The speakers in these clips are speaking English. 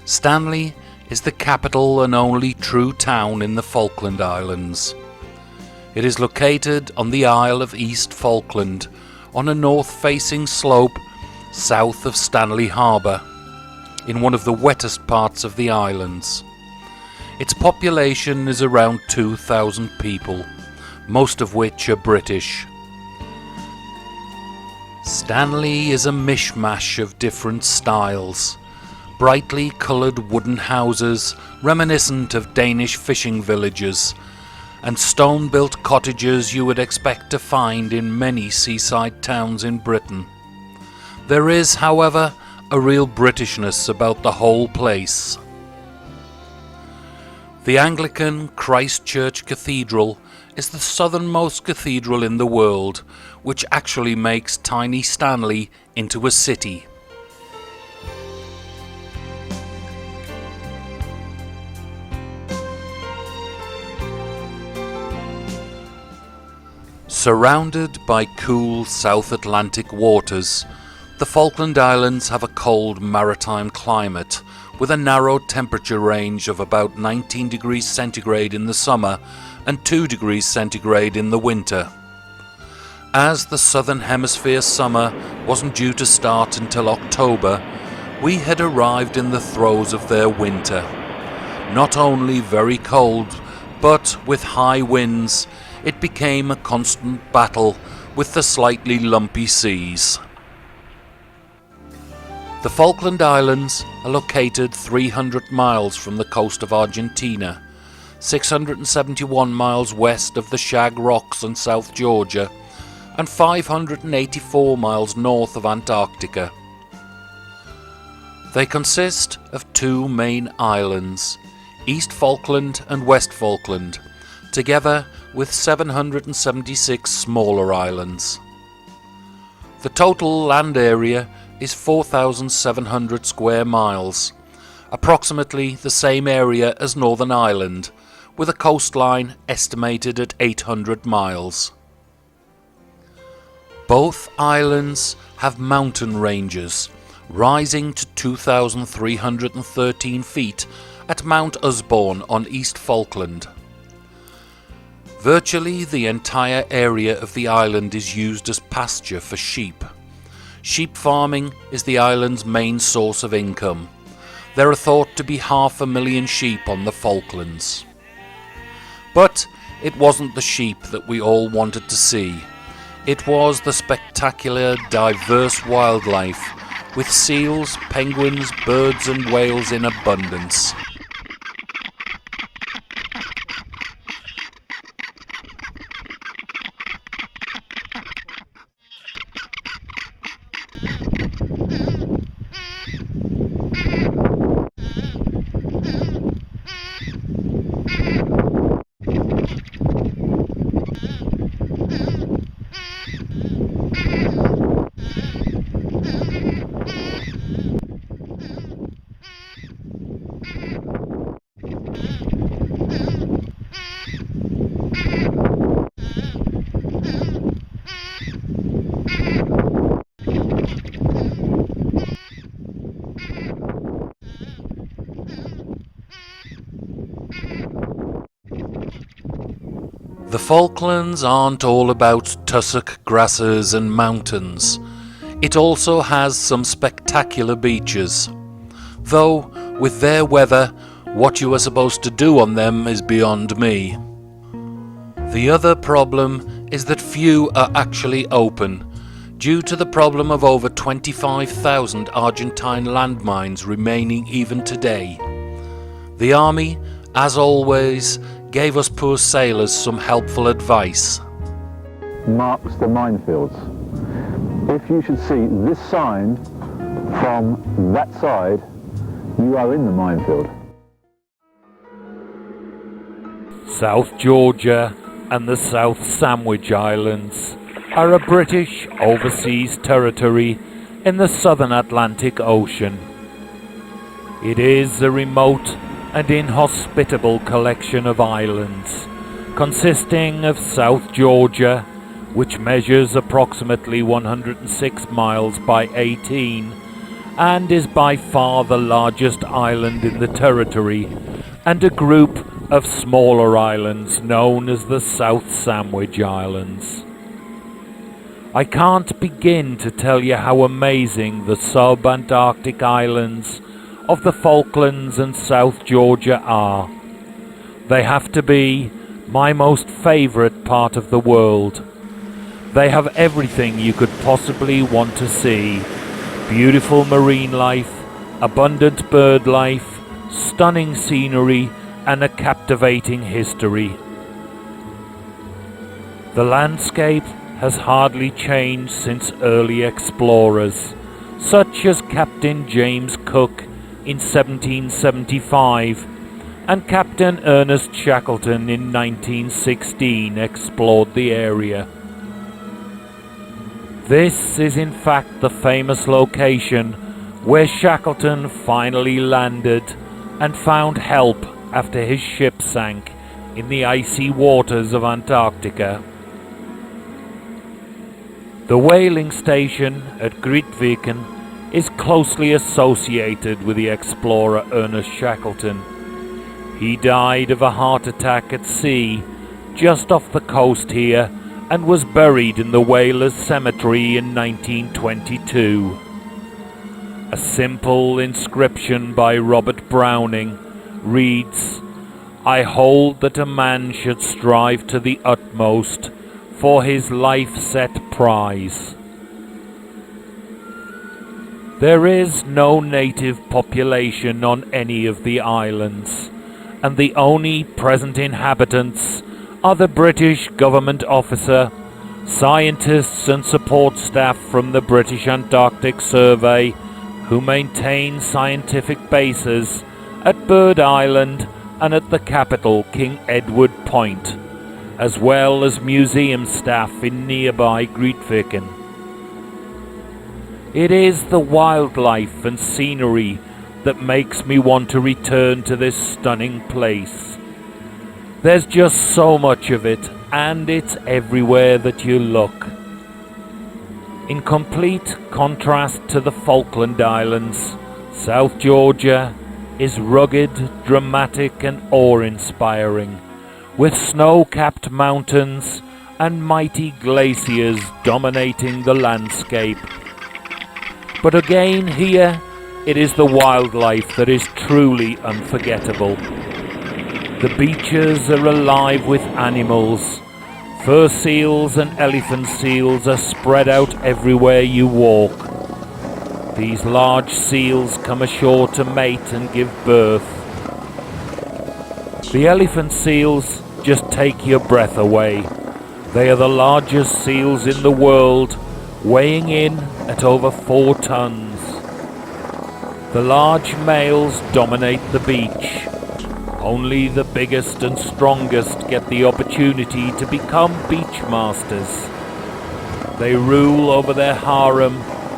Stanley is the capital and only true town in the Falkland Islands. It is located on the Isle of East Falkland, on a north-facing slope south of Stanley Harbour, in one of the wettest parts of the islands. Its population is around 2,000 people, most of which are British. Stanley is a mishmash of different styles. Brightly coloured wooden houses reminiscent of Danish fishing villages, and stone-built cottages you would expect to find in many seaside towns in Britain. There is, however, a real Britishness about the whole place. The Anglican Christ Church Cathedral is the southernmost cathedral in the world, which actually makes tiny Stanley into a city. Surrounded by cool South Atlantic waters, the Falkland Islands have a cold maritime climate with a narrow temperature range of about 19 degrees centigrade in the summer and 2 degrees centigrade in the winter. As the Southern Hemisphere summer wasn't due to start until October, we had arrived in the throes of their winter. Not only very cold, but with high winds, it became a constant battle with the slightly lumpy seas. The Falkland Islands are located 300 miles from the coast of Argentina, 671 miles west of the Shag Rocks and South Georgia, and 584 miles north of Antactica. They consist of two main islands, East Falkland and West Falkland, together with 776 smaller islands. The total land area is 4,700 square miles, approximately the same area as Northern Ireland, with a coastline estimated at 800 miles. Both islands have mountain ranges, rising to 2,313 feet at Mount Usborne on East Falkland. Virtually the entire area of the island is used as pasture for sheep. Sheep farming is the island's main source of income. There are thought to be 500,000 sheep on the Falklands. But it wasn't the sheep that we all wanted to see. It was the spectacular, diverse wildlife, with seals, penguins, birds and whales in abundance. The Falklands aren't all about tussock grasses and mountains. It also has some spectacular beaches. Though, with their weather, what you are supposed to do on them is beyond me. The other problem is that few are actually open, due to the problem of over 25,000 Argentine landmines remaining even today. The army, as always, gave us poor sailors some helpful advice. Marks the minefields. If you should see this sign from that side, you are in the minefield. South Georgia and the South Sandwich Islands are a British overseas territory in the southern Atlantic Ocean. It is a remote and inhospitable collection of islands, consisting of South Georgia, which measures approximately 106 miles by 18, and is by far the largest island in the territory, and a group of smaller islands known as the South Sandwich Islands. I can't begin to tell you how amazing the sub-Antarctic islands of the Falklands and South Georgia are. They have to be my most favourite part of the world. They have everything you could possibly want to see. Beautiful marine life, abundant bird life, stunning scenery, and a captivating history. The landscape has hardly changed since early explorers, such as Captain James Cook in 1775 and Captain Ernest Shackleton in 1916 explored the area. This is in fact the famous location where Shackleton finally landed and found help after his ship sank in the icy waters of Antactica. The whaling station at Grytviken is closely associated with the explorer Ernest Shackleton. He died of a heart attack at sea just off the coast here and was buried in the whalers' cemetery in 1922. A simple inscription by Robert Browning reads, "I hold that a man should strive to the utmost for his life-set prize." There is no native population on any of the islands, and the only present inhabitants are the British government officer, scientists and support staff from the British Antarctic Survey, who maintain scientific bases at Bird Island and at the capital King Edward Point, as well as museum staff in nearby Grytviken. It is the wildlife and scenery that makes me want to return to this stunning place. There's just so much of it, and it's everywhere that you look. In complete contrast to the Falkland Islands, South Georgia is rugged, dramatic and awe-inspiring, with snow-capped mountains and mighty glaciers dominating the landscape. But again here, it is the wildlife that is truly unforgettable. The beaches are alive with animals. Fur seals and elephant seals are spread out everywhere you walk. These large seals come ashore to mate and give birth. The elephant seals just take your breath away. They are the largest seals in the world, weighing in at over 4 tons. The large males dominate the beach. Only the biggest and strongest get the opportunity to become beach masters. They rule over their harem,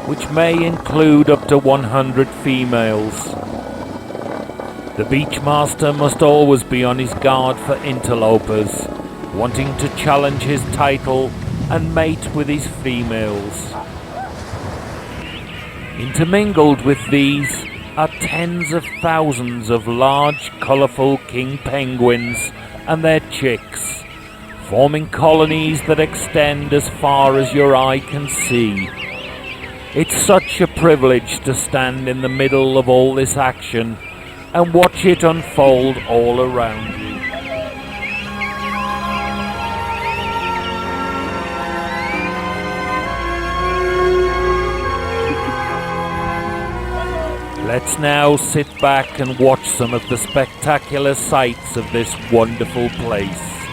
which may include up to 100 females. The beachmaster must always be on his guard for interlopers, wanting to challenge his title and mate with his females. Intermingled with these are tens of thousands of large, colourful king penguins and their chicks, forming colonies that extend as far as your eye can see. It's such a privilege to stand in the middle of all this action and watch it unfold all around you. Let's now sit back and watch some of the spectacular sights of this wonderful place.